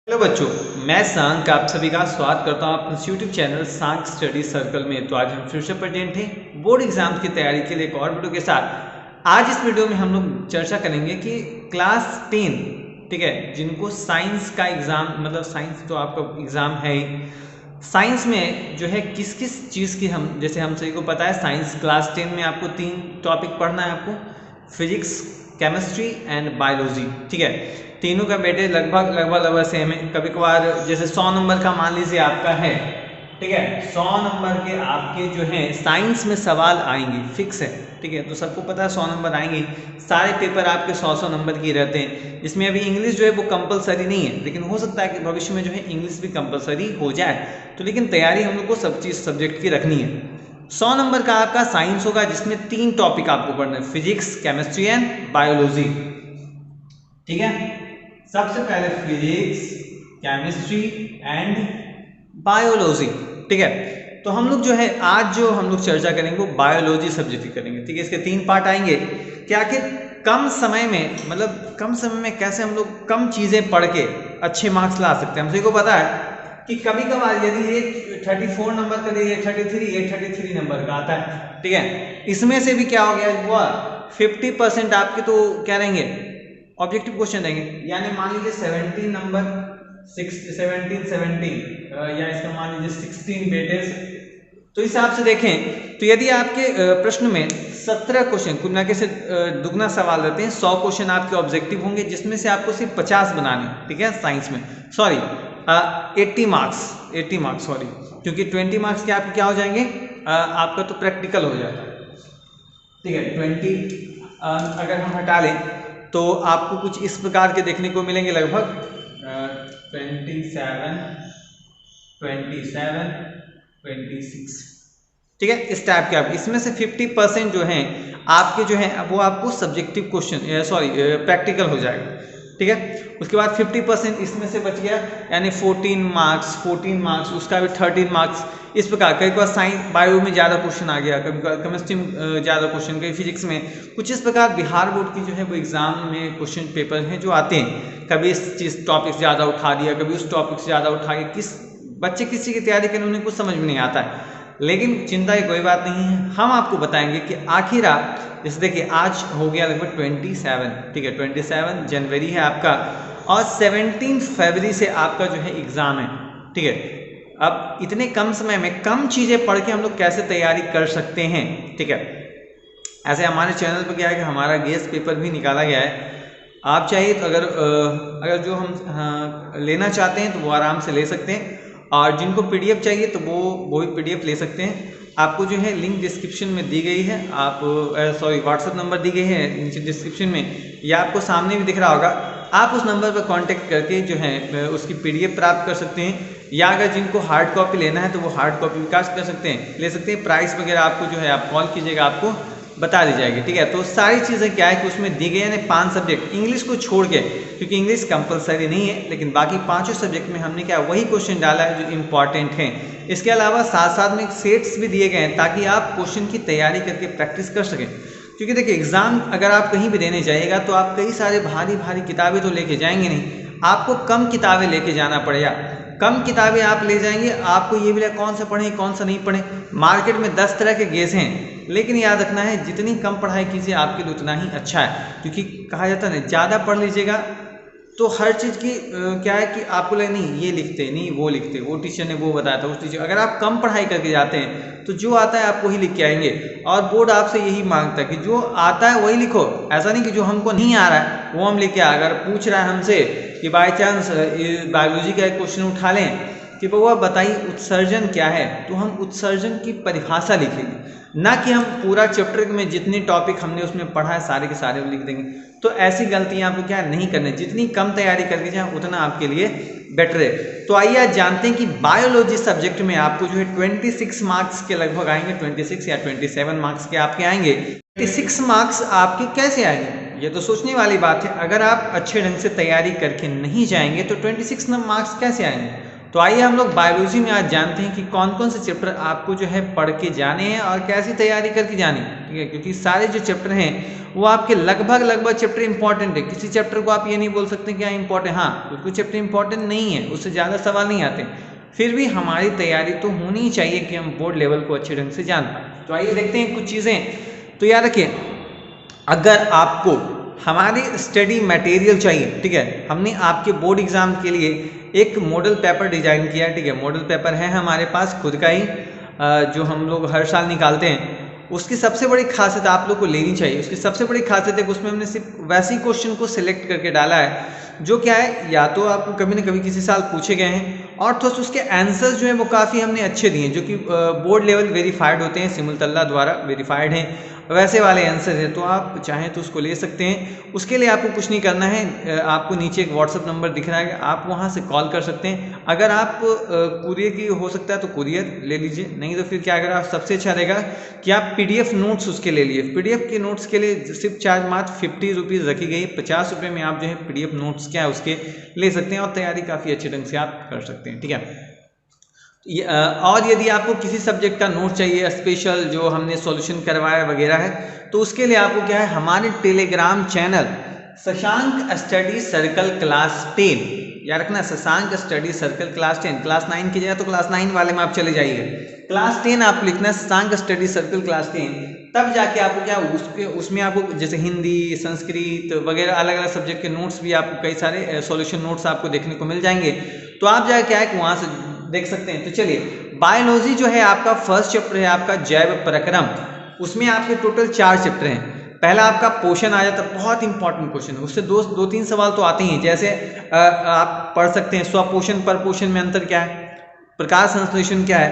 Hello बच्चों, मैं सांक आप सभी का स्वागत करता हूं अपने यूट्यूब चैनल सांक स्टडी सर्कल में। तो आज हम फिर से प्रेजेंट हैं बोर्ड एग्जाम की तैयारी के लिए एक और वीडियो के साथ। आज इस वीडियो में हम लोग चर्चा करेंगे कि क्लास 10, ठीक है, जिनको साइंस का एग्जाम, मतलब साइंस तो आपका एग्जाम है ही, साइंस में जो है किस किस चीज़ की, हम जैसे हम सभी को पता है साइंस क्लास 10 में आपको 3 टॉपिक पढ़ना है, आपको फिजिक्स, केमिस्ट्री एंड बायोलॉजी, ठीक है। तीनों का वेटेज लगभग सेम है। कभी कभार जैसे 100 नंबर का मान लीजिए आपका है, ठीक है, 100 नंबर के आपके जो है साइंस में सवाल आएंगे, फिक्स है, ठीक है। तो सबको पता है 100 नंबर आएंगे, सारे पेपर आपके 100 नंबर की रहते हैं। इसमें अभी इंग्लिश जो है वो कंपलसरी नहीं है, लेकिन हो सकता है कि भविष्य में जो है इंग्लिश भी कंपलसरी हो जाए। तो लेकिन तैयारी हम लोग को सब चीज़ सब्जेक्ट की रखनी है। 100 नंबर का आपका साइंस होगा, जिसमें 3 टॉपिक आपको पढ़ना है, फिजिक्स, केमिस्ट्री एंड बायोलॉजी, ठीक है। सबसे पहले फिजिक्स, केमिस्ट्री एंड बायोलॉजी, ठीक है। तो हम लोग जो है आज जो हम लोग चर्चा करेंगे वो बायोलॉजी सब्जेक्ट की करेंगे, ठीक है। इसके 3 पार्ट आएंगे कि आखिर कम समय में, मतलब कम समय में कैसे हम लोग कम चीज़ें पढ़ के अच्छे मार्क्स ला सकते हैं। हम सभी को पता है कि कभी कभार यदि ये 34 नंबर का, ये 33 नंबर का आता है, ठीक है, इसमें से भी क्या हो गया हुआ 50% आपके तो क्या रहेंगे, ऑब्जेक्टिव क्वेश्चन रहेंगे। यानी मान लीजिए 17 नंबर, 17 या इसका मान लीजिए 16 वेटेज। तो इस हिसाब से देखें तो यदि आपके प्रश्न में 17 क्वेश्चन, कुल मिला से दुगना सवाल रहते हैं, 100 क्वेश्चन आपके ऑब्जेक्टिव होंगे, जिसमें से आपको सिर्फ 50 बनाने, ठीक है, साइंस में, सॉरी 80 मार्क्स सॉरी, क्योंकि 20 मार्क्स के आपके क्या हो जाएंगे, आपका तो प्रैक्टिकल हो जाता है, ठीक है। 20 अगर हम हटा लें तो आपको कुछ इस प्रकार के देखने को मिलेंगे, लगभग 26, ठीक है, इस टाइप के। आप इसमें से 50% जो हैं आपके जो हैं वो आपको सब्जेक्टिव क्वेश्चन, सॉरी प्रैक्टिकल हो जाएगा, ठीक है। उसके बाद 50% इसमें से बच गया, यानी 14 मार्क्स, उसका भी 13 मार्क्स। इस प्रकार कई बार साइंस बायो में ज़्यादा क्वेश्चन आ गया, कभी केमिस्ट्री में ज़्यादा क्वेश्चन, कभी फिजिक्स में कुछ। इस प्रकार बिहार बोर्ड की जो है वो एग्जाम में क्वेश्चन पेपर हैं जो आते हैं, कभी इस चीज़ टॉपिक से ज़्यादा उठा दिया, कभी उस टॉपिक से ज़्यादा उठा के, किस बच्चे किसी की तैयारी करने उन्हें कुछ समझ में नहीं आता है। लेकिन चिंता की कोई बात नहीं है, हम आपको बताएंगे कि आखिर आप, जैसे देखिए आज हो गया लगभग 27, ठीक है, 27 जनवरी है आपका, और 17 फरवरी से आपका जो है एग्ज़ाम है, ठीक है। अब इतने कम समय में कम चीज़ें पढ़ के हम लोग कैसे तैयारी कर सकते हैं, ठीक है। ऐसे हमारे चैनल पर क्या है कि हमारा गेस्ट पेपर भी निकाला गया है। आप चाहिए तो अगर जो हम लेना चाहते हैं तो वो आराम से ले सकते हैं, और जिनको पीडीएफ चाहिए तो वो भी पीडीएफ ले सकते हैं। आपको जो है लिंक डिस्क्रिप्शन में दी गई है, आप सॉरी व्हाट्सएप नंबर दी गई है नीचे डिस्क्रिप्शन में, या आपको सामने भी दिख रहा होगा। आप उस नंबर पर कांटेक्ट करके जो है उसकी पीडीएफ प्राप्त कर सकते हैं, या अगर जिनको हार्ड कॉपी लेना है तो वो हार्ड कॉपी विकास कर सकते हैं, ले सकते हैं। प्राइस वगैरह आपको जो है आप कॉल कीजिएगा, आपको बता दी जाएगी, ठीक है। तो सारी चीज़ें क्या है कि उसमें दी गई है, 5 सब्जेक्ट, इंग्लिश को छोड़ के, क्योंकि इंग्लिश कंपलसरी नहीं है, लेकिन बाकी 5 सब्जेक्ट में हमने क्या वही क्वेश्चन डाला है जो इम्पॉर्टेंट हैं। इसके अलावा साथ साथ में सेट्स भी दिए गए हैं, ताकि आप क्वेश्चन की तैयारी करके प्रैक्टिस कर सकें। क्योंकि देखिए एग्जाम अगर आप कहीं भी देने जाइएगा तो आप कई सारे भारी भारी किताबें तो लेके जाएंगे नहीं, आपको कम किताबें लेके जाना पड़ेगा। कम किताबें आप ले जाएंगे, आपको ये भी लगा कौन सा पढ़ें कौन सा नहीं पढ़ें। मार्केट में 10 तरह के गेस हैं, लेकिन याद रखना है जितनी कम पढ़ाई कीजिए आपके लिए उतना ही अच्छा है। क्योंकि कहा जाता है ना, ज़्यादा पढ़ लीजिएगा तो हर चीज़ की क्या है कि आपको लगे नहीं ये लिखते, नहीं वो लिखते, वो टीचर ने वो बताया था, उस टीचर। अगर आप कम पढ़ाई करके जाते हैं तो जो आता है आप वही लिख के आएंगे, और बोर्ड आपसे यही मांगता है कि जो आता है वही लिखो। ऐसा नहीं कि जो हमको नहीं आ रहा है वो हम लिख के आए। अगर पूछ रहा है हमसे कि बाई चांस बायोलॉजी का एक क्वेश्चन उठा लें कि बउआ बताइए उत्सर्जन क्या है, तो हम उत्सर्जन की परिभाषा लिखेंगे, ना कि हम पूरा चैप्टर में जितने टॉपिक हमने उसमें पढ़ा है सारे के सारे लिख देंगे। तो ऐसी गलतियां आपको क्या नहीं करनी, जितनी कम तैयारी करके जाए उतना आपके लिए बेटर है। तो आइए आज जानते हैं कि बायोलॉजी सब्जेक्ट में आपको जो है 26 मार्क्स के लगभग आएंगे, 26 या 27 मार्क्स के आपके आएंगे। 26 मार्क्स आपके कैसे आएंगे, ये तो सोचने वाली बात है। अगर आप अच्छे ढंग से तैयारी करके नहीं जाएंगे तो 26 मार्क्स कैसे आएंगे। तो आइए हम लोग बायोलॉजी में आज जानते हैं कि कौन कौन से चैप्टर आपको जो है पढ़ के जाने हैं और कैसी तैयारी करके जानी है, ठीक है। क्योंकि सारे जो चैप्टर हैं वो आपके लगभग चैप्टर इंपॉर्टेंट है। किसी चैप्टर को आप ये नहीं बोल सकते क्या इंपॉर्टेंट, हाँ कुछ चैप्टर इंपॉर्टेंट नहीं है, उससे ज़्यादा सवाल नहीं आते, फिर भी हमारी तैयारी तो होनी ही चाहिए कि हम बोर्ड लेवल को अच्छे ढंग से जान पाए। तो आइए देखते हैं कुछ चीज़ें। तो याद रखिए, अगर आपको हमारी स्टडी मटेरियल चाहिए, ठीक है, हमने आपके बोर्ड एग्जाम के लिए एक मॉडल पेपर डिजाइन किया है, ठीक है। मॉडल पेपर है हमारे पास खुद का ही, जो हम लोग हर साल निकालते हैं। उसकी सबसे बड़ी खासियत आप लोग को लेनी चाहिए, उसकी सबसे बड़ी खासियत है कि उसमें हमने सिर्फ वैसे ही क्वेश्चन को सिलेक्ट करके डाला है जो क्या है या तो आपको कभी ना कभी किसी साल पूछे गए हैं, और तो उसके आंसर्स जो है वो काफ़ी हमने अच्छे दिए हैं, जो कि बोर्ड लेवल वेरीफाइड होते हैं, सिमुलतल्ला द्वारा वेरीफाइड हैं, वैसे वाले आंसर है। तो आप चाहें तो उसको ले सकते हैं। उसके लिए आपको कुछ नहीं करना है, आपको नीचे एक व्हाट्सअप नंबर दिख रहा है, आप वहां से कॉल कर सकते हैं। अगर आप कुरियर की हो सकता है तो कुरियर ले लीजिए, नहीं तो फिर क्या, अगर आप सबसे अच्छा रहेगा कि आप PDF नोट्स उसके ले लिए। PDF के नोट्स के लिए सिर्फ चार्ज मात्र 50 रुपीज़ रखी गई, 50 रुपये में आप जो है PDF नोट्स क्या है उसके ले सकते हैं और तैयारी काफ़ी अच्छे ढंग से आप कर सकते हैं, ठीक है। और यदि आपको किसी सब्जेक्ट का नोट चाहिए स्पेशल, जो हमने सॉल्यूशन करवाया वगैरह है, तो उसके लिए आपको क्या है, हमारे Telegram channel Shashank study circle class 10, याद रखना, Shashank study circle class 10, class 9 की जगह तो क्लास 9 वाले में आप चले जाइए, क्लास 10 आप लिखना है, शशांक स्टडी सर्कल क्लास 10, तब जाके आपको क्या उसमें आपको जैसे हिंदी, संस्कृत वगैरह अलग अलग सब्जेक्ट के नोट्स भी आपको कई सारे सॉल्यूशन नोट्स आपको देखने को मिल जाएंगे। तो आप जाके क्या है कि वहाँ से देख सकते हैं। तो चलिए, बायोलॉजी जो है आपका फर्स्ट चैप्टर है आपका जैव प्रक्रम, उसमें आपके टोटल 4 चैप्टर हैं। पहला आपका पोषण आ जाता है, बहुत इंपॉर्टेंट क्वेश्चन है, उससे दो तीन सवाल तो आते ही हैं। जैसे आप पढ़ सकते हैं स्वपोषण परपोषण में अंतर क्या है, प्रकाश संश्लेषण क्या है,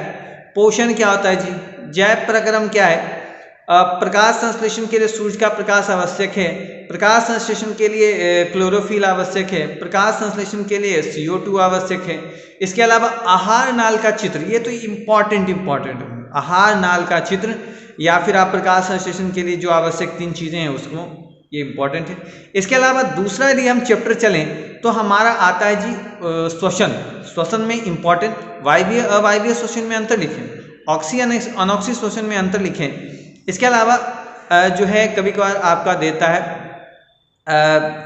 पोषण क्या होता है जी, जैव प्रक्रम क्या है, प्रकाश संश्लेषण के लिए सूर्य का प्रकाश आवश्यक है, प्रकाश संश्लेषण के लिए क्लोरोफिल आवश्यक है, प्रकाश संश्लेषण के लिए CO2 आवश्यक है। इसके अलावा आहार नाल का चित्र, ये तो इम्पॉर्टेंट आहार नाल का चित्र, या फिर आप प्रकाश संश्लेषण के लिए जो आवश्यक 3 चीजें हैं उसको, ये इंपॉर्टेंट है। इसके अलावा दूसरा यदि हम चैप्टर चलें तो हमारा आता है जी श्वसन में इंपॉर्टेंट, वायवीय अवायवीय श्वसन में अंतर लिखें, ऑक्सी अनऑक्सी श्वसन में अंतर लिखें। इसके अलावा जो है कभी कभार आपका देता है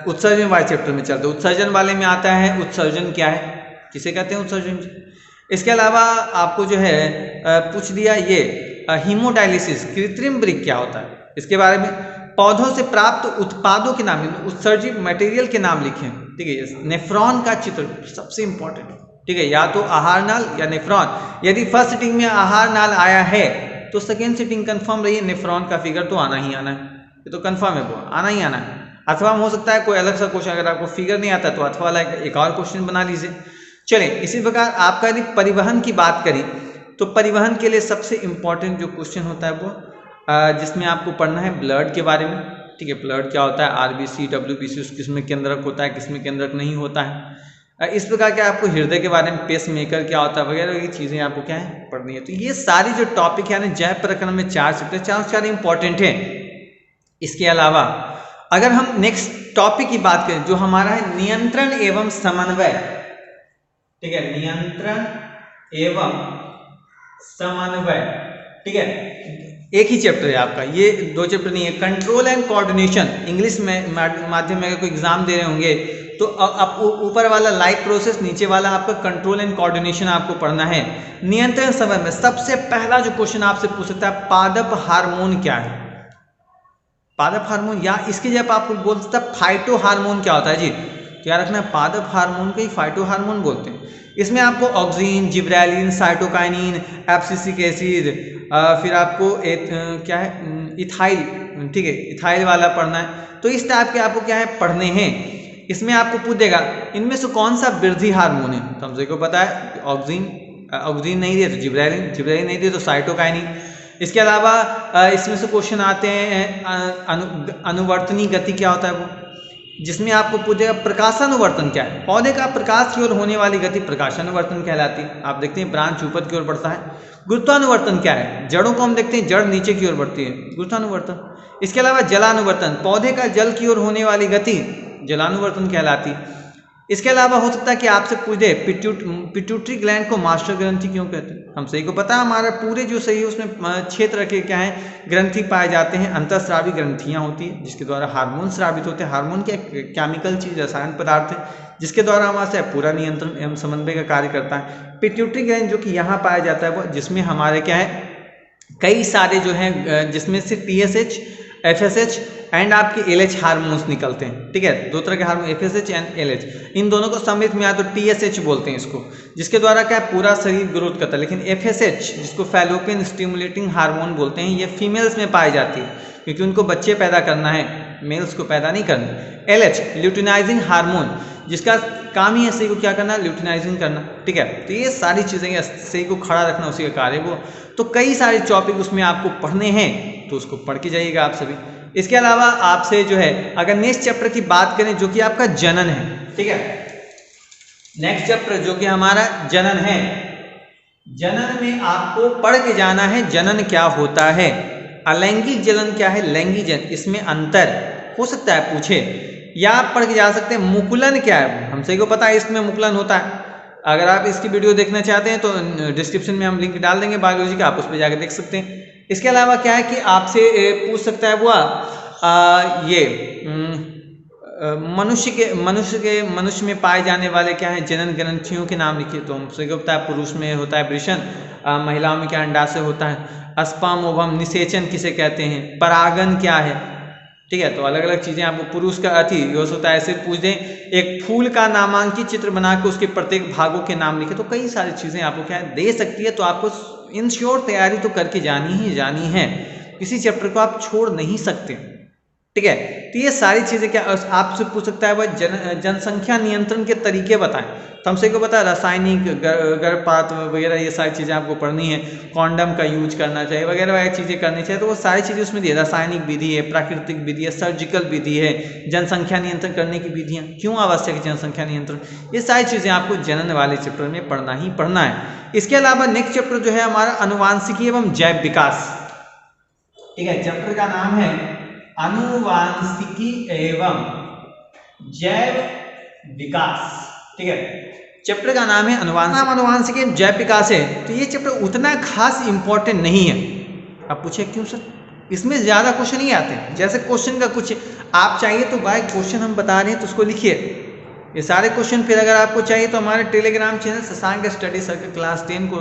उत्सर्जन वाले चैप्टर में चलता है, उत्सर्जन वाले में आता है उत्सर्जन क्या है, किसे कहते हैं उत्सर्जन। इसके अलावा आपको जो है पूछ दिया ये हीमोडायलिसिस कृत्रिम वृक्क क्या होता है, इसके बारे में। पौधों से प्राप्त उत्पादों के नाम, उत्सर्जित मटेरियल के नाम लिखें, ठीक है। नेफ्रॉन का चित्र सबसे इंपॉर्टेंट, ठीक है, या तो आहार नाल या नेफ्रॉन। यदि फर्स्ट सिटिंग में आहार नाल आया है तो सेकेंड सिटिंग कंफर्म रही है, नेफ्रॉन का फिगर तो आना ही आना है, ये तो कंफर्म है, वो आना ही आना है। अथवा हो सकता है कोई अलग सा क्वेश्चन, अगर आपको फिगर नहीं आता तो अथवा वाला एक और क्वेश्चन बना लीजिए। चलिए, इसी प्रकार आपका यदि परिवहन की बात करें तो परिवहन के लिए सबसे इंपॉर्टेंट जो क्वेश्चन होता है वो जिसमें आपको पढ़ना है ब्लड के बारे में, ठीक है। ब्लड क्या होता है, RBC WBC, उस किस्म केंद्रक होता है, किसमें केंद्रक नहीं होता है। इस प्रकार के आपको हृदय के बारे में, पेस मेकर क्या होता है वगैरह, ये चीज़ें आपको क्या है पढ़नी है। तो ये सारी जो टॉपिक है ना, जैव प्रक्रम में 4 चैप्टर, 4 इंपॉर्टेंट है। इसके अलावा अगर हम नेक्स्ट टॉपिक की बात करें जो हमारा है नियंत्रण एवं समन्वय, ठीक है, नियंत्रण एवं समन्वय, ठीक है, एक ही चैप्टर है आपका, ये 2 चैप्टर नहीं है। कंट्रोल एंड कोऑर्डिनेशन, इंग्लिश में माध्यम में अगर कोई एग्जाम दे रहे होंगे तो अब ऊपर वाला लाइफ प्रोसेस, नीचे वाला आपका कंट्रोल एंड कोऑर्डिनेशन आपको पढ़ना है। नियंत्रण समय में सबसे पहला जो क्वेश्चन आपसे पूछ सकता है, पादप हार्मोन क्या है, पादप हार्मोन, या इसके जब आपको बोल सकता है फाइटो हार्मोन क्या होता है जी, क्या रखना है, पादप हार्मोन को ही फाइटो हार्मोन बोलते हैं। इसमें आपको oxygen, gibberellin, cytokinin, abscisic acid, फिर आपको क्या है इथाइल, ठीक है, इथाइल वाला पढ़ना है। तो इस टाइप के आपको क्या है पढ़ने हैं। इसमें आपको पूछ देगा इनमें से कौन सा वृद्धि हार्मोन है, तो हम सभी को पता है ऑक्सीन नहीं दिए तो जिब्रेलिन नहीं दिए तो साइटोकाइनिन। इसके अलावा इसमें से क्वेश्चन आते हैं अनुवर्तनी गति क्या होता है वो, जिसमें आपको पूछेगा प्रकाशानुवर्तन क्या है, पौधे का प्रकाश की ओर होने वाली गति प्रकाशानुवर्तन कहलाती है। आप देखते हैं ब्रांच ऊपर की ओर बढ़ता है। गुरुत्वानुवर्तन क्या है, जड़ों को हम देखते हैं जड़ नीचे की ओर बढ़ती है, गुरुत्वानुवर्तन। इसके अलावा जलानुवर्तन, पौधे का जल की ओर होने वाली गति जलानुवर्तन कहलाती। इसके अलावा हो सकता है कि आपसे पूछ दे पिट्यूटरी ग्लैंड को मास्टर ग्रंथि क्यों कहते हैं। हम सही को पता है, हमारा पूरे जो सही है उसमें क्षेत्र के क्या है, ग्रंथि पाए जाते हैं। अंतःस्रावी ग्रंथियां होती है जिसके द्वारा हार्मोन स्रावित होते हैं। हार्मोन क्या केमिकल चीज, रसायन पदार्थ है जिसके द्वारा हमारे पूरा नियंत्रण एवं समन्वय का कार्य करता है। पिट्यूटरी ग्लैंड जो कि यहाँ पाया जाता है वो, जिसमें हमारे क्या है कई सारे जो हैं, जिसमें से TSH, FSH एंड आपके LH हार्मोन्स निकलते हैं। ठीक है, दो तरह के हार्मोन FSH एंड LH, इन दोनों को सम्मिलित में या तो TSH बोलते हैं इसको, जिसके द्वारा क्या पूरा शरीर ग्रोथ करता है। लेकिन FSH जिसको फैलोपियन स्टिमुलेटिंग हार्मोन बोलते हैं, ये फीमेल्स में पाई जाती है क्योंकि उनको बच्चे पैदा करना है, मेल्स को पैदा नहीं करना। LH ल्यूटिनाइजिंग हार्मोन, जिसका काम ही है सही को क्या करना, ल्यूटिनाइजिंग करना। ठीक है, तो ये सारी चीज़ें सही को खड़ा रखना उसी का कार्य वो। तो कई सारे टॉपिक उसमें आपको पढ़ने हैं तो उसको पढ़ के जाइएगा आप सभी। इसके अलावा आपसे जो है अगर नेक्स्ट चैप्टर की बात करें जो कि आपका जनन है, ठीक है, नेक्स्ट चैप्टर जो कि हमारा जनन है, जनन में आपको पढ़ के जाना है जनन क्या होता है, अलैंगिक जनन क्या है, लैंगिक जनन, इसमें अंतर हो सकता है पूछे, या आप पढ़ के जा सकते हैं मुकुलन क्या है। हम सही को पता है इसमें मुकुलन होता है। अगर आप इसकी वीडियो देखना चाहते हैं तो डिस्क्रिप्शन में हम लिंक डाल देंगे बायोलॉजी का, आप उस पर जाकर देख सकते हैं। इसके अलावा क्या है कि आपसे पूछ सकता है वो ये मनुष्य में पाए जाने वाले क्या है जनन ग्रंथियों के नाम लिखिए। तो हमसे क्या होता है, पुरुष में होता है वृषण, महिलाओं में क्या अंडाशय होता है, स्पर्म ओवम, निषेचन किसे कहते हैं, परागन क्या है। ठीक है, तो अलग अलग चीज़ें आपको पुरुष का हो सकता है ऐसे पूछ दें, एक फूल का नामांकित चित्र बना के उसके प्रत्येक भागों के नाम लिखे। तो कई सारी चीज़ें आपको क्या दे सकती है। तो आपको इन श्योर तैयारी तो करके जानी है, किसी चैप्टर को आप छोड़ नहीं सकते। ठीक है, तो ये सारी चीज़ें क्या आपसे पूछ सकता है वह जनसंख्या नियंत्रण के तरीके बताएं। तो हमसे को पता है रासायनिक, गर्भपात वगैरह ये सारी चीज़ें आपको पढ़नी है, कॉन्डम का यूज करना चाहिए वगैरह वगैरह चीज़ें करनी चाहिए। तो वो सारी चीज़ें उसमें दी है, रासायनिक विधि है, प्राकृतिक विधि है, सर्जिकल विधि है, जनसंख्या नियंत्रण करने की विधियाँ क्यों आवश्यक है, जनसंख्या नियंत्रण, ये सारी चीज़ें आपको जनन वाले चैप्टर में पढ़ना ही पढ़ना है। इसके अलावा नेक्स्ट चैप्टर जो है हमारा अनुवांशिकी एवं जैव विकास। ठीक है, चैप्टर का नाम है अनुवांशिकी एवं जैव विकास। ठीक है, चैप्टर का नाम है अनुवांशिकी एवं जैव विकास है। तो ये चैप्टर उतना खास इंपॉर्टेंट नहीं है। आप पूछे क्यों सर, इसमें ज़्यादा क्वेश्चन नहीं आते हैं। जैसे क्वेश्चन का कुछ आप चाहिए तो बाय क्वेश्चन हम बता रहे हैं तो उसको लिखिए, ये सारे क्वेश्चन। फिर अगर आपको चाहिए तो हमारे Telegram channel Shashank study circle class 10 को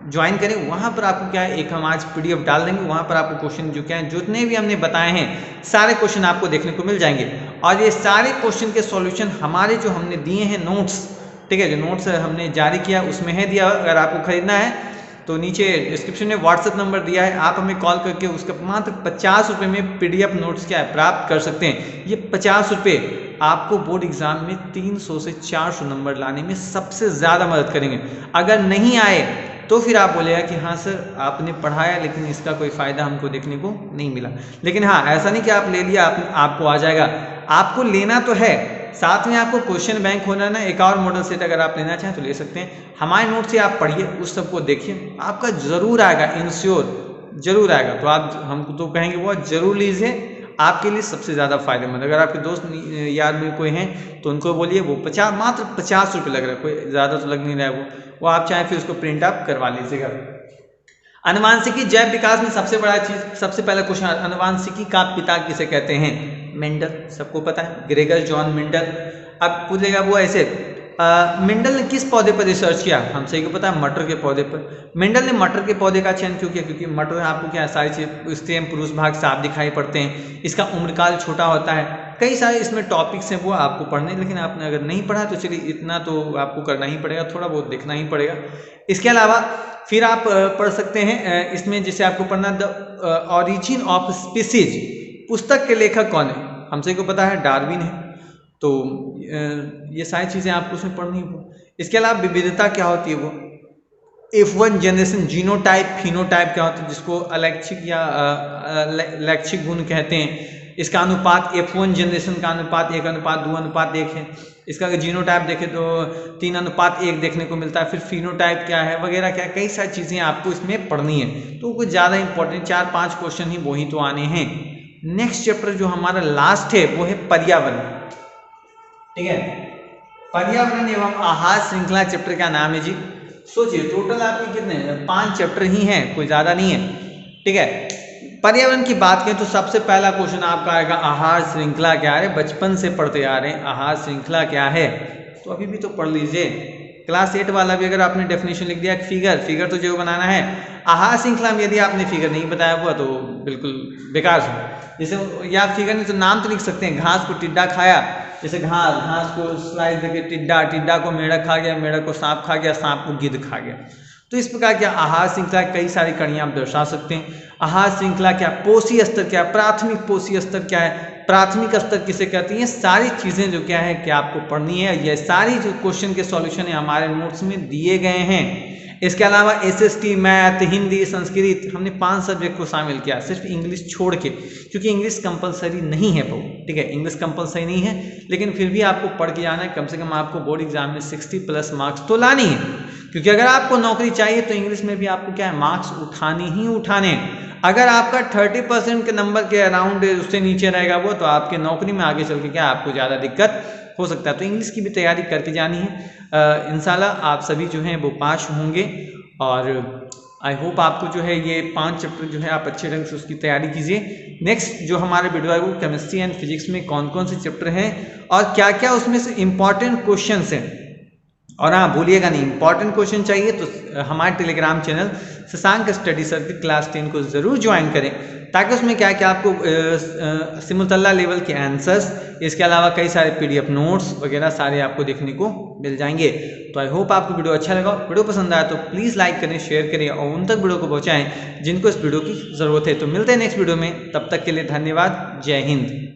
ज्वाइन करें। वहाँ पर आपको क्या है, एक हम आज PDF डाल देंगे, वहाँ पर आपको क्वेश्चन जो क्या है, जितने भी हमने बताए हैं सारे क्वेश्चन आपको देखने को मिल जाएंगे। और ये सारे क्वेश्चन के सॉल्यूशन हमारे जो हमने दिए हैं नोट्स, ठीक है, जो नोट्स हमने जारी किया उसमें है दिया। अगर आपको खरीदना है तो नीचे डिस्क्रिप्शन में WhatsApp नंबर दिया है, आप हमें कॉल करके उसका मात्र 50 रुपये में PDF नोट्स क्या है प्राप्त कर सकते हैं। ये 50 रुपये आपको बोर्ड एग्जाम में 300 से 400 नंबर लाने में सबसे ज़्यादा मदद करेंगे। अगर नहीं आए तो फिर आप बोलेगा कि हाँ सर आपने पढ़ाया लेकिन इसका कोई फ़ायदा हमको देखने को नहीं मिला। लेकिन हाँ, ऐसा नहीं कि आप ले लिया आपको आ जाएगा, आपको लेना तो है, साथ में आपको क्वेश्चन बैंक होना ना। एक और मॉडल सेट अगर आप लेना चाहें तो ले सकते हैं। हमारे नोट से आप पढ़िए, उस सबको देखिए, आपका ज़रूर आएगा, इंश्योर ज़रूर आएगा। तो आप हमको तो कहेंगे वो ज़रूर लीजिए, आपके लिए सबसे ज़्यादा फायदेमंद। अगर आपके दोस्त यार में कोई हैं तो उनको बोलिए, वो मात्र 50 रुपये लग रहा है, कोई ज़्यादा तो लग नहीं रहा है वो आप चाहें फिर उसको प्रिंट आउट करवा लीजिएगा। अनुवांशिकी जैव विकास में सबसे बड़ा चीज़, सबसे पहला क्वेश्चन, अनुवांशिकी का पिता किसे कहते हैं? मेंडल, सबको पता है, ग्रेगर जॉन मेंडल। अब पूछेगा वो ऐसे, मेंडल ने किस पौधे पर रिसर्च किया? हम सही को पता है, मटर के पौधे पर। मेंडल ने मटर के पौधे का चयन क्यों किया? क्योंकि मटर में आपको क्या सारी चीज़ स्त्री एवं पुरुष भाग साफ दिखाई पड़ते हैं, इसका उम्रकाल छोटा होता है, कई सारे इसमें टॉपिक्स हैं वो आपको पढ़ने। लेकिन आपने अगर नहीं पढ़ा तो चलिए इतना तो आपको करना ही पड़ेगा, थोड़ा बहुत देखना ही पड़ेगा। इसके अलावा फिर आप पढ़ सकते हैं इसमें, जैसे आपको पढ़ना द ऑरिजिन ऑफ स्पीसीज, पुस्तक के लेखक कौन है? हम सभी को पता है डार्विन है। तो ये सारी चीज़ें आपको उसमें पढ़नी है। इसके अलावा विविधता क्या होती है, वो F1 जनरेशन, जीनोटाइप, फिनोटाइप क्या होता है, जिसको अलैंगिक या लैंगिक गुण कहते हैं। इसका अनुपात F1 जनरेशन का अनुपात 1:2:1 है। इसका अगर जीनोटाइप देखें तो 3:1 देखने को मिलता है। फिर फिनोटाइप क्या है वगैरह क्या, कई सारी चीज़ें आपको इसमें पढ़नी है। तो कुछ ज़्यादा इंपॉर्टेंट 4-5 क्वेश्चन ही वही तो आने हैं। नेक्स्ट चैप्टर जो हमारा लास्ट है वो है पर्यावरण। ठीक है, पर्यावरण एवं आहार श्रृंखला चैप्टर का नाम है जी। सोचिए टोटल आपके कितने 5 चैप्टर ही हैं, कोई ज़्यादा नहीं है। ठीक है, पर्यावरण की बात करें तो सबसे पहला क्वेश्चन आपका आएगा आहार श्रृंखला क्या है। बचपन से पढ़ते आ रहे हैं आहार श्रृंखला क्या है, तो अभी भी तो पढ़ लीजिए। क्लास 8 वाला भी अगर आपने डेफिनेशन लिख दिया फिगर तो जो बनाना है। आहार श्रृंखला में यदि आपने फिगर नहीं बताया हुआ तो बिल्कुल बेकार है। जैसे या फिगर नहीं तो नाम तो लिख सकते हैं, घास को टिड्डा खाया, जैसे घास को स्लाइस देके टिड्डा को मेढक खा गया, मेढक को सांप खा गया, सांप को गिद्ध खा गया। तो इस प्रकार क्या आहार श्रृंखला कई सारी कड़ियाँ आप दर्शा सकते हैं। आहार श्रृंखला क्या, पोषी स्तर क्या, प्राथमिक पोषी स्तर क्या है, प्राथमिक स्तर किसे कहती हैं, सारी चीज़ें जो क्या है क्या आपको पढ़नी है। ये सारी जो क्वेश्चन के सॉल्यूशन है हमारे नोट्स में दिए गए हैं। इसके अलावा एसएसटी, मैथ, हिंदी, संस्कृत, हमने 5 सब्जेक्ट को शामिल किया, सिर्फ इंग्लिश छोड़ के, क्योंकि इंग्लिश कंपलसरी नहीं है बहुत। ठीक है, इंग्लिश कंपलसरी नहीं है, लेकिन फिर भी आपको पढ़ के जाना है। कम से कम आपको बोर्ड एग्जाम में 60+ मार्क्स तो लानी है, क्योंकि अगर आपको नौकरी चाहिए तो इंग्लिश में भी आपको क्या है मार्क्स उठाने ही उठाने। अगर आपका 30% के नंबर के अराउंड उससे नीचे रहेगा वो, तो आपके नौकरी में आगे चल के क्या आपको ज़्यादा दिक्कत हो सकता है। तो इंग्लिश की भी तैयारी करके जानी है। इंशाल्लाह आप सभी जो हैं वो पास होंगे, और आई होप आपको जो है ये 5 चैप्टर जो है आप अच्छे ढंग से उसकी तैयारी कीजिए। नेक्स्ट जो हमारे वीडियो है वो केमिस्ट्री एंड फिजिक्स में कौन कौन से चैप्टर हैं और क्या क्या उसमें से इंपॉर्टेंट क्वेश्चन हैं। और हाँ भूलिएगा नहीं, इंपॉर्टेंट क्वेश्चन चाहिए तो हमारे Telegram channel Shashank study circuit class 10 को ज़रूर ज्वाइन करें, ताकि उसमें क्या क्या आपको सिमुलतल्ला लेवल के आंसर्स, इसके अलावा कई सारे PDF नोट्स वगैरह सारे आपको देखने को मिल जाएंगे। तो आई होप आपको वीडियो अच्छा लगा। वीडियो पसंद आया तो प्लीज़ लाइक करें, शेयर करें और उन तक वीडियो को पहुँचाएँ जिनको इस वीडियो की ज़रूरत है। तो मिलते हैं नेक्स्ट वीडियो में, तब तक के लिए धन्यवाद। जय हिंद।